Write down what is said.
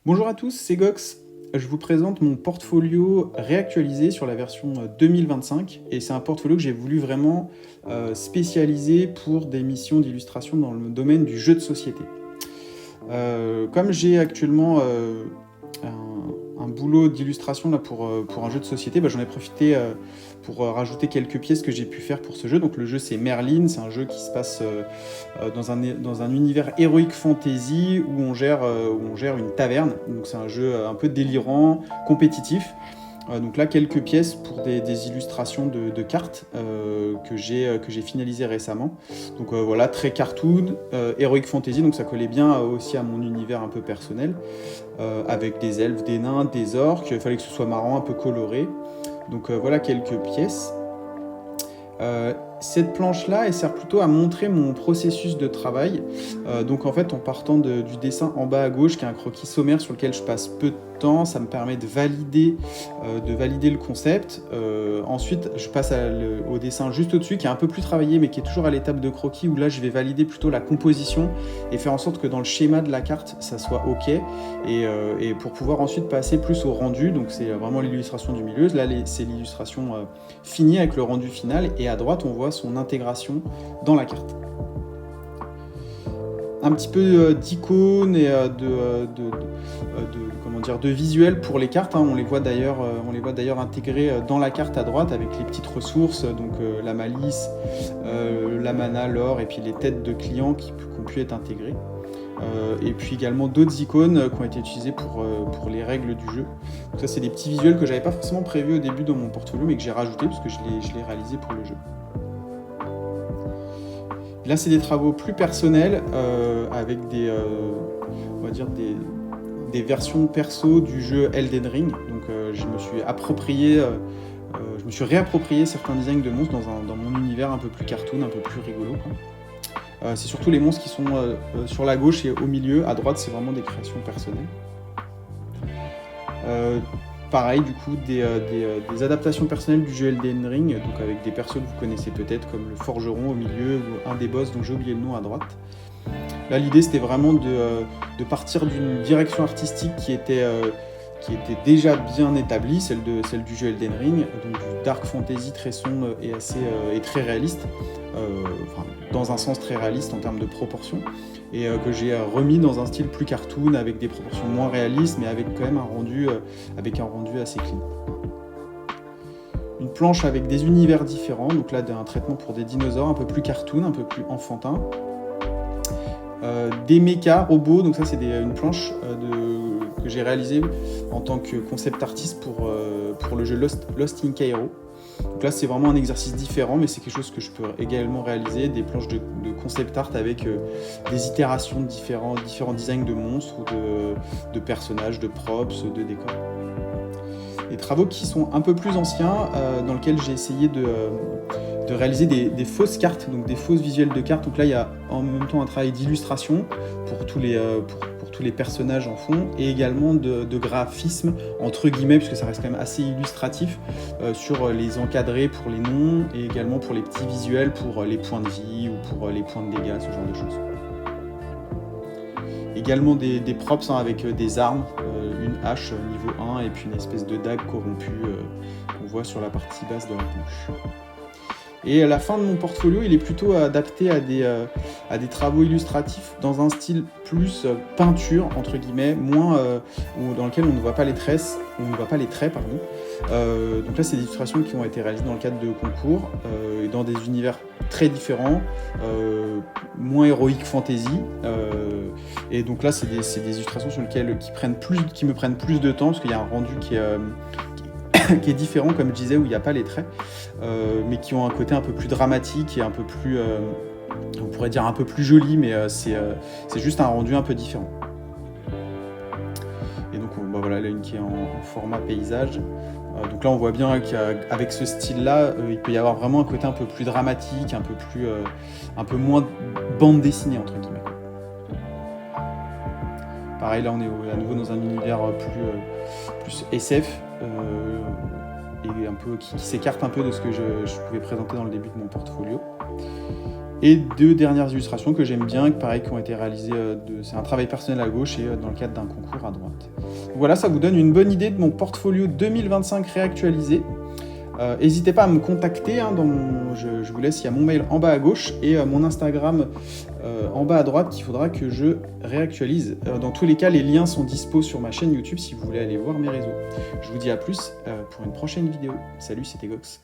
Bonjour à tous, c'est Gox. Je vous présente mon portfolio réactualisé sur la version 2025 et c'est un portfolio que j'ai voulu vraiment spécialiser pour des missions d'illustration dans le domaine du jeu de société. Comme j'ai actuellement un boulot d'illustration là pour un jeu de société, j'en ai profité pour rajouter quelques pièces que j'ai pu faire pour ce jeu. Donc le jeu c'est Merlin, c'est un jeu qui se passe dans un univers heroic fantasy où on gère une taverne. Donc c'est un jeu un peu délirant, compétitif. Donc là, quelques pièces pour des illustrations de cartes que j'ai finalisées récemment. Donc voilà, très cartoon, heroic fantasy, donc ça collait bien aussi à mon univers un peu personnel, avec des elfes, des nains, des orques. Il fallait que ce soit marrant, un peu coloré. Donc voilà quelques pièces. Cette planche-là, elle sert plutôt à montrer mon processus de travail. Donc en fait, en partant du dessin en bas à gauche, qui est un croquis sommaire sur lequel je passe peu de temps, ça me permet de valider le concept. Ensuite, je passe au dessin juste au-dessus, qui est un peu plus travaillé, mais qui est toujours à l'étape de croquis, où là, je vais valider plutôt la composition et faire en sorte que dans le schéma de la carte, ça soit OK. Et pour pouvoir ensuite passer plus au rendu, donc c'est vraiment l'illustration du milieu. Là, c'est l'illustration finie avec le rendu final. Et à droite, on voit son intégration dans la carte. Un petit peu d'icônes et de visuels pour les cartes. On les voit d'ailleurs intégrés dans la carte à droite avec les petites ressources, donc la malice, la mana, l'or et puis les têtes de clients qui ont pu être intégrées. Et puis également d'autres icônes qui ont été utilisées pour les règles du jeu. Donc ça, c'est des petits visuels que j'avais pas forcément prévus au début dans mon portfolio, mais que j'ai rajouté parce que je l'ai réalisé pour le jeu. Là, c'est des travaux plus personnels avec on va dire des versions perso du jeu Elden Ring. Donc, je me suis réapproprié certains designs de monstres dans mon univers un peu plus cartoon, un peu plus rigolo, quoi. C'est surtout les monstres qui sont sur la gauche et au milieu. À droite, c'est vraiment des créations personnelles. Pareil, du coup, des adaptations personnelles du jeu Elden Ring, donc avec des persos que vous connaissez peut-être, comme le forgeron au milieu, ou un des boss dont j'ai oublié le nom à droite. Là, l'idée, c'était vraiment de partir d'une direction artistique qui était déjà bien établie, celle du jeu Elden Ring, donc du dark fantasy très sombre et très réaliste, dans un sens très réaliste en termes de proportions, et que j'ai remis dans un style plus cartoon avec des proportions moins réalistes, mais avec quand même un rendu assez clean. Une planche avec des univers différents, donc là un traitement pour des dinosaures un peu plus cartoon, un peu plus enfantin. Des mechas robots, donc ça c'est une planche que j'ai réalisée en tant que concept artiste pour le jeu Lost in Cairo. Donc là c'est vraiment un exercice différent, mais c'est quelque chose que je peux également réaliser, des planches de concept art avec des itérations de différents designs de monstres ou de personnages, de props, de décors. Des travaux qui sont un peu plus anciens, dans lesquels j'ai essayé de réaliser des fausses cartes, donc des fausses visuels de cartes. Donc là, il y a en même temps un travail d'illustration pour tous les personnages en fond, et également de graphisme, entre guillemets, puisque ça reste quand même assez illustratif, sur les encadrés pour les noms, et également pour les petits visuels, pour les points de vie ou pour les points de dégâts, ce genre de choses. Également des props avec des armes, une hache niveau 1 et puis une espèce de dague corrompue qu'on voit sur la partie basse de la planche. Et à la fin de mon portfolio, il est plutôt adapté à des travaux illustratifs dans un style plus peinture, entre guillemets, moins dans lequel on ne voit pas les traits, pardon. Donc là, c'est des illustrations qui ont été réalisées dans le cadre de concours, dans des univers très différents, moins heroic fantasy. Et donc là, c'est des illustrations qui me prennent plus de temps, parce qu'il y a un rendu qui est différent, comme je disais, où il n'y a pas les traits, mais qui ont un côté un peu plus dramatique et un peu plus, on pourrait dire un peu plus joli, mais c'est juste un rendu un peu différent. Et donc voilà, là une qui est en format paysage. Donc là on voit bien qu'avec ce style-là, il peut y avoir vraiment un côté un peu plus dramatique, un peu moins bande dessinée entre guillemets. Pareil, là on est à nouveau dans un univers plus SF, et un peu qui s'écarte un peu de ce que je pouvais présenter dans le début de mon portfolio. et 2 dernières illustrations que j'aime bien, pareil, qui ont été réalisées, c'est un travail personnel à gauche et dans le cadre d'un concours à droite. Voilà, ça vous donne une bonne idée de mon portfolio 2025 réactualisé. N'hésitez pas à me contacter, hein, je vous laisse, il y a mon mail en bas à gauche et mon Instagram en bas à droite qu'il faudra que je réactualise. Dans tous les cas, les liens sont dispo sur ma chaîne YouTube si vous voulez aller voir mes réseaux. Je vous dis à plus pour une prochaine vidéo. Salut, c'était Gox.